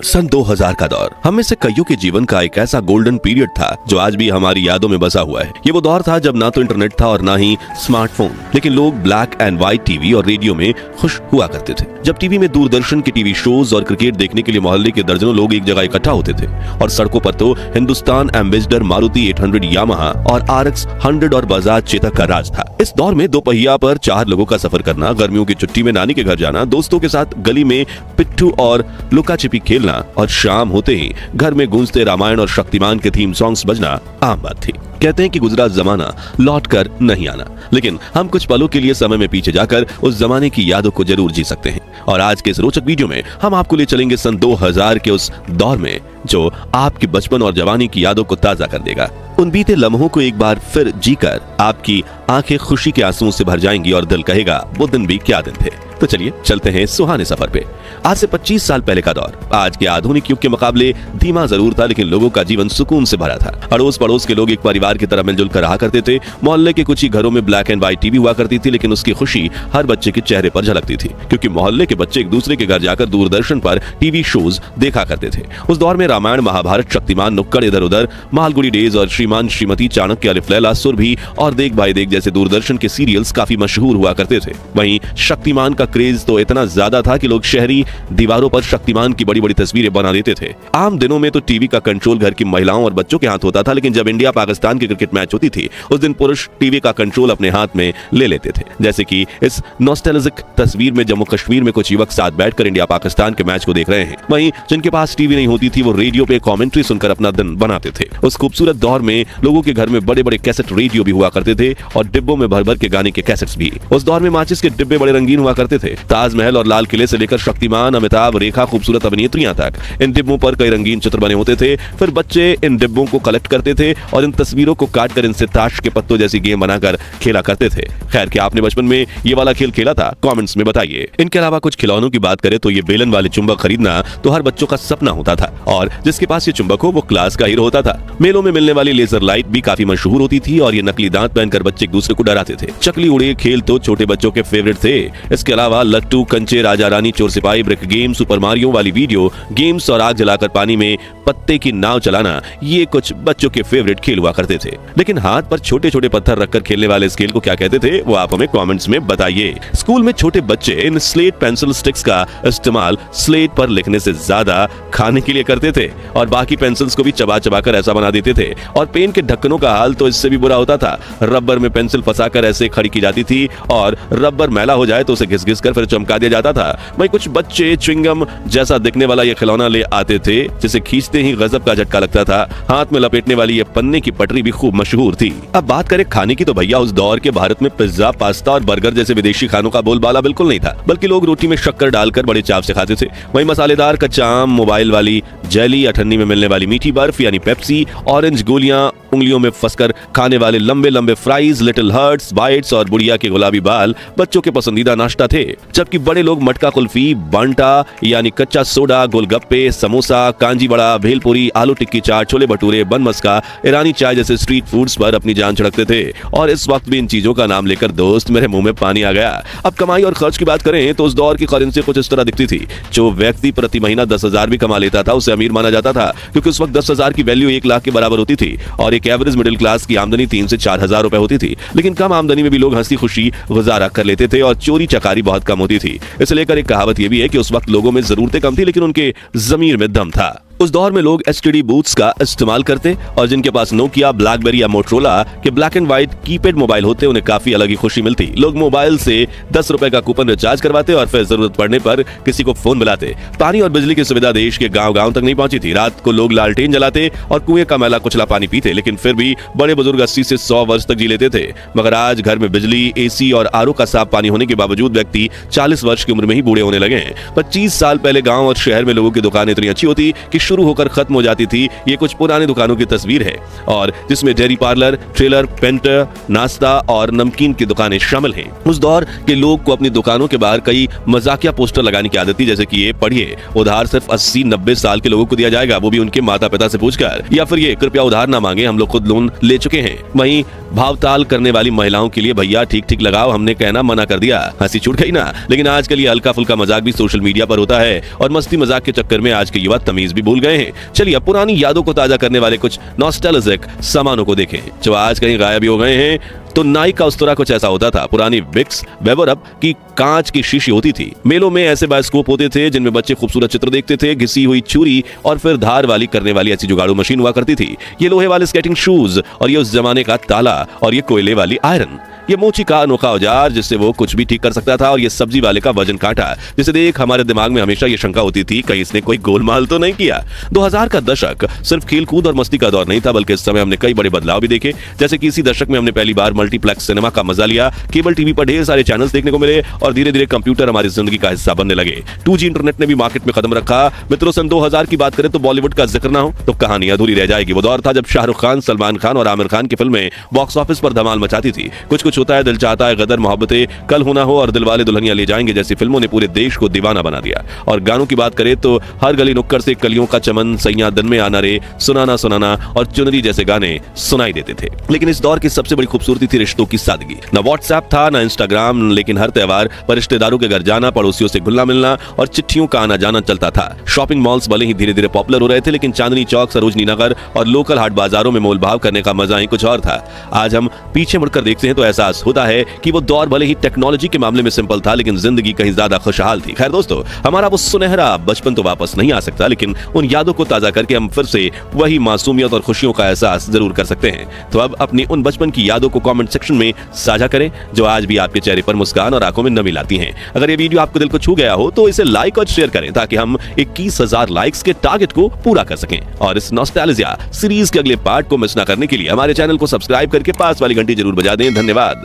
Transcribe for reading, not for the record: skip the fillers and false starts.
सन 2000 का दौर हम में से कईयों के जीवन का एक ऐसा गोल्डन पीरियड था जो आज भी हमारी यादों में बसा हुआ है। ये वो दौर था जब ना तो इंटरनेट था और ना ही स्मार्टफोन, लेकिन लोग ब्लैक एंड व्हाइट टीवी और रेडियो में खुश हुआ करते थे। जब टीवी में दूरदर्शन के टीवी शोज और क्रिकेट देखने के लिए मोहल्ले के दर्जनों लोग एक जगह इकट्ठा होते थे और सड़कों पर तो हिंदुस्तान एम्बेसडर, मारुति 800 यामाहा और RX 100 और बजाज चेतक का राज था। इस दौर में दो पहिया पर 4 लोगों का सफर करना, गर्मियों की छुट्टी में नानी के घर जाना, दोस्तों के साथ गली में पिट्ठू और लुका छिपी खेलना और शाम होते ही घर में गूंजते रामायण और शक्तिमान के थीम सॉन्ग्स बजना आम बात थी। कहते हैं कि गुजरा जमाना लौट कर नहीं आना, लेकिन हम कुछ पलों के लिए समय में पीछे जाकर उस जमाने की यादों को जरूर जी सकते हैं। और आज के इस रोचक वीडियो में हम आपको ले चलेंगे सन 2000 के उस दौर में जो आपकी बचपन और जवानी की यादों को ताजा कर देगा। उन बीते लम्हों को एक बार फिर जीकर आपकी आंखें खुशी के आंसुओं से भर जाएंगी और दिल कहेगा वो दिन भी क्या दिन थे। तो चलिए चलते हैं सुहाने सफर पे। आज से 25 साल पहले का दौर आज के आधुनिक युग के मुकाबले धीमा जरूर था, लेकिन लोगों का जीवन सुकून से भरा था। अड़ोस पड़ोस के लोग एक परिवार की तरह मिलजुल कर रहा करते थे। मोहल्ले के कुछ ही घरों में ब्लैक एंड व्हाइट टीवी हुआ करती थी, लेकिन उसकी खुशी हर बच्चे के चेहरे पर झलकती थी, क्योंकि मोहल्ले के बच्चे एक दूसरे के घर जाकर दूरदर्शन पर टीवी शोज देखा करते थे। उस दौर में रामायण, महाभारत, शक्तिमान, नुक्कड़ इधर उधर, मालगुड़ी डेज और श्रीमान श्रीमती, चाणक्य, अलिफ लैला, सुरभि और देख भाई देख जैसे दूरदर्शन के सीरियल्स काफी मशहूर हुआ करते थे। वहीं शक्तिमान का क्रेज तो इतना ज्यादा था कि लोग शहरी दीवारों पर शक्तिमान की बड़ी बड़ी तस्वीरें बना देते थे। आम दिनों में तो टीवी का कंट्रोल घर की महिलाओं और बच्चों के हाथ होता था, लेकिन जब इंडिया पाकिस्तान की क्रिकेट मैच होती थी उस दिन पुरुष टीवी का कंट्रोल अपने हाथ में ले लेते थे। जैसे कि इस नॉस्टैल्जिक तस्वीर में जम्मू कश्मीर में कुछ युवक साथ बैठकर इंडिया पाकिस्तान के मैच को देख रहे हैं। वहीं जिनके पास टीवी नहीं होती थी वो रेडियो पे कमेंट्री सुनकर अपना दिन बनाते थे। उस खूबसूरत दौर में लोगों के घर में बड़े बड़े कैसेट रेडियो भी हुआ करते थे और डिब्बों में भर भर के गाने के कैसेट्स भी। उस दौर में माचिस के डिब्बे बड़े रंगीन हुआ करते थे। ताजमहल और लाल किले से लेकर शक्तिमान, अमिताभ, रेखा, खूबसूरत अभिनेत्रियां तक इन डिब्बों पर कई रंगीन चित्र बने होते थे। फिर बच्चे इन डिब्बों को कलेक्ट करते थे और इन तस्वीरों को काटकर इनसे ताश के पत्तों जैसी गेम बनाकर खेला करते थे। खैर, क्या आपने बचपन में ये वाला खेल खेला था? कमेंट्स में बताइए। इनके अलावा कुछ खिलौनों की बात करें तो ये बेलन वाले चुंबक खरीदना तो हर बच्चों का सपना होता था और जिसके पास ये चुंबक हो वो क्लास का हीरो होता था। मेलों में मिलने वाली लेजर लाइट भी काफी मशहूर होती थी और ये नकली दांत पहनकर बच्चे एक दूसरे को डराते थे। चकली उड़े खेल तो छोटे बच्चों के फेवरेट थे। इसके अलावा लट्टू, कंचे, राजा रानी, चोर सिपाही, ब्रिक गेम, सुपर मारियो वाली वीडियो गेम्स और आग जलाकर पानी में पत्ते की नाव चलाना, ये कुछ बच्चों के फेवरेट खेल हुआ करते थे। लेकिन हाथ पर छोटे छोटे पत्थर रखकर खेलने वाले इस खेल को क्या कहते थे वो आप हमें कमेंट्स में बताइए। स्कूल में छोटे बच्चे इन स्लेट पेंसिल स्टिक्स का इस्तेमाल स्लेट पर लिखने से ज्यादा खाने के लिए करते थे और बाकी पेंसिल्स को भी चबा चबा कर ऐसा बना देते थे। और पेन के ढक्कनों का हाल तो इससे भी बुरा होता था। रबर में पेंसिल फंसाकर ऐसे खड़ी की जाती थी और रबर मैला हो जाए तो उसे घिस घिस कर फिर चमका दिया जाता था। वहीं कुछ बच्चे च्युइंगम जैसा दिखने वाला ये खिलौना ले आते थे जिसे खींचते ही गजब का झटका लगता था। हाथ में लपेटने वाली ये पन्ने की पटरी भी खूब मशहूर थी। अब बात करें खाने की तो भैया उस दौर के भारत में पिज्जा, पास्ता और बर्गर जैसे विदेशी खानों का बोलबाला बिल्कुल नहीं था, बल्कि लोग रोटी में शक्कर डालकर बड़े चाव से खाते थे। वहीं मसालेदार कच्चा आम, मोबाइल वाली जेली, अठन्नी में मिलने वाली मीठी बर्फ यानी पेप्सी, ऑरेंज गोलियां, उंगलियों में फंसकर खाने वाले लंबे लंबे फ्राइज, लिटिल हर्ट्स, बाइट्स और बुढ़िया के गुलाबी बाल बच्चों के पसंदीदा नाश्ता थे। जबकि बड़े लोग मटका कुल्फी, बांटा यानी कच्चा सोडा, गोलगप्पे, समोसा, कांजी बड़ा, भेलपुरी, आलू टिक्की चाट, छोले भटूरे, बन मस्का, ईरानी चाय जैसे स्ट्रीट फूड्स पर अपनी जान छिड़कते थे। और इस वक्त भी इन चीजों का नाम लेकर दोस्त मेरे मुंह में पानी आ गया। अब कमाई और खर्च की बात करें तो उस दौर की करेंसी कुछ इस तरह दिखती थी। जो व्यक्ति प्रति महीना 10,000 भी कमा लेता था उसे अमीर माना जाता था, क्योंकि उस वक्त 10,000 की वैल्यू 1 लाख के बराबर होती थी और एक एवरेज मिडिल क्लास की आमदनी 3 से 4 हजार रुपए होती थी। लेकिन कम आमदनी में भी लोग हंसी खुशी गुजारा कर लेते थे और चोरी चकारी बहुत कम होती थी। इसे लेकर एक कहावत यह भी है कि उस वक्त लोगों में जरूरतें कम थी लेकिन उनके जमीर में दम था। उस दौर में लोग एसटीडी बूथ्स का इस्तेमाल करते और जिनके पास नोकिया, ब्लैकबेरी या मोटरोला के black and white keypad mobile होते उन्हें काफी अलग ही खुशी मिलती। लोग मोबाइल से 10 रुपए का कूपन रिचार्ज करवाते और फिर जरूरत पड़ने पर किसी को फोन बुलाते। पानी और बिजली की सुविधा देश के गांव गांव तक नहीं पहुंची थी। रात को लोग लालटेन जलाते और कुएं का मैला कुचला पानी पीते, लेकिन फिर भी बड़े बुजुर्ग 80 से 100 वर्ष तक जी लेते थे। मगर आज घर में बिजली, एसी और आरओ का साफ पानी होने के बावजूद व्यक्ति 40 वर्ष की उम्र में ही बूढ़े होने लगे हैं। 25 साल पहले गाँव और शहर में लोगों की दुकान इतनी अच्छी होती कि शुरू होकर खत्म हो जाती थी, ये कुछ पुरानी दुकानों की तस्वीर है और जिसमें डेयरी पार्लर, ट्रेलर, पेंटर, नाश्ता और नमकीन की दुकानें शामिल हैं। उस दौर के लोग को अपनी दुकानों के बाहर कई मजाकिया पोस्टर लगाने की आदत थी, जैसे कि ये पढ़िए उधार सिर्फ 80-90 साल के लोगों को दिया जाएगा, वो भी उनके माता पिता से पूछकर, या फिर ये कृपया उधार ना मांगे, हम लोग खुद लोन ले चुके हैं। वहीं भावताल करने वाली महिलाओं के लिए भैया ठीक ठीक लगाओ, हमने कहना मना कर दिया, हंसी छूट गई ना। लेकिन आजकल ये हल्का फुल्का मजाक भी सोशल मीडिया पर होता है और मस्ती मजाक के चक्कर में आज के युवा तमीज भी भूल गए हैं। चलिए अब पुरानी यादों को ताजा करने वाले कुछ नॉस्टैल्जिक सामानों को देखें जो आज कहीं गायब हो गए हैं। तो नाइक का उस्तरा कुछ ऐसा होता था। पुरानी विक्स वेबरअप की कांच की शीशी होती थी। मेलों में ऐसे बायोस्कोप होते थे जिनमें बच्चे खूबसूरत चित्र देखते थे। घिसी हुई छुरी और फिर धार वाली करने वाली ऐसी जुगाड़ू मशीन हुआ करती थी। ये लोहे वाले स्केटिंग शूज और ये उस जमाने का ताला और ये कोयले वाली आयरन। ये मोची का अनोखा औजार जिससे वो कुछ भी ठीक कर सकता था और ये सब्जी वाले का वजन काटा जिसे देख हमारे दिमाग में हमेशा ये शंका होती थी कहीं इसने कोई गोलमाल तो नहीं किया। 2000 का दशक सिर्फ खेलकूद और मस्ती का दौर नहीं था, बल्कि इस समय हमने कई बड़े बदलाव भी देखे। जैसे कि इसी दशक में हमने पहली बार मल्टीप्लेक्स सिनेमा का मजा लिया, केबल टीवी पर ढेर सारे चैनल्स देखने को मिले और धीरे धीरे कंप्यूटर हमारी जिंदगी का हिस्सा बनने लगे। 2G इंटरनेट ने भी मार्केट में कदम रखा। मित्रों, सन 2000 की बात करें तो बॉलीवुड का जिक्र ना हो तो कहानी अधूरी रह जाएगी। वो दौर था जब शाहरुख खान, सलमान खान और आमिर खान की फिल्में बॉक्स ऑफिस पर धमाल मचाती थी। कुछ कुछ होता है, दिल चाहता है, गदर, मोहब्बतें, कल हो ना हो और दिलवाले दुल्हनिया ले जाएंगे जैसी फिल्मों ने पूरे देश को दीवाना बना दिया। और गानों की बात करें तो हर गली नुक्कड़ से कलियों का चमन, सैया दिन में आना रे, सुनाना सुनाना और चुनरी जैसे गाने सुनाई देते थे। लेकिन इस दौर की सबसे बड़ी खूबसूरती थी रिश्तों की सादगी। न व्हाट्सएप था, न इंस्टाग्राम, लेकिन हर त्योहार पर रिश्तेदारों के घर जाना, पड़ोसियों से घुलना मिलना और चिट्ठियों का आना जाना चलता था। शॉपिंग मॉल्स भले ही धीरे धीरे पॉपुलर हो रहे थे, लेकिन चांदनी चौक, सरोजनी नगर और लोकल हाट बाजारों में मोल भाव करने का मजा ही कुछ और था। आज हम पीछे मुड़कर देखते हैं तो एहसास होता है कि वो दौर भले ही टेक्नोलॉजी के मामले में सिंपल था, लेकिन जिंदगी कहीं ज्यादा खुशहाल थी। खैर दोस्तों, हमारा वो सुनहरा बचपन तो वापस नहीं आ सकता, लेकिन उन यादों को ताजा करके हम फिर से वही मासूमियत और खुशियों का एहसास जरूर कर सकते हैं। तो अब अपनी उन बचपन की यादों को कमेंट सेक्शन में साझा करें जो आज भी आपके चेहरे पर मुस्कान और आंखों में नमी लाती हैं। अगर ये वीडियो आपको दिल को छू गया हो तो इसे लाइक और शेयर करें ताकि हम 21,000 लाइक्स के टारगेट को पूरा कर सकें। और इस नॉस्टैल्जिया सीरीज के अगले पार्ट को मिस ना करने के लिए हमारे चैनल को सब्सक्राइब करके पास वाली घंटी जरूर बजा दें। धन्यवाद।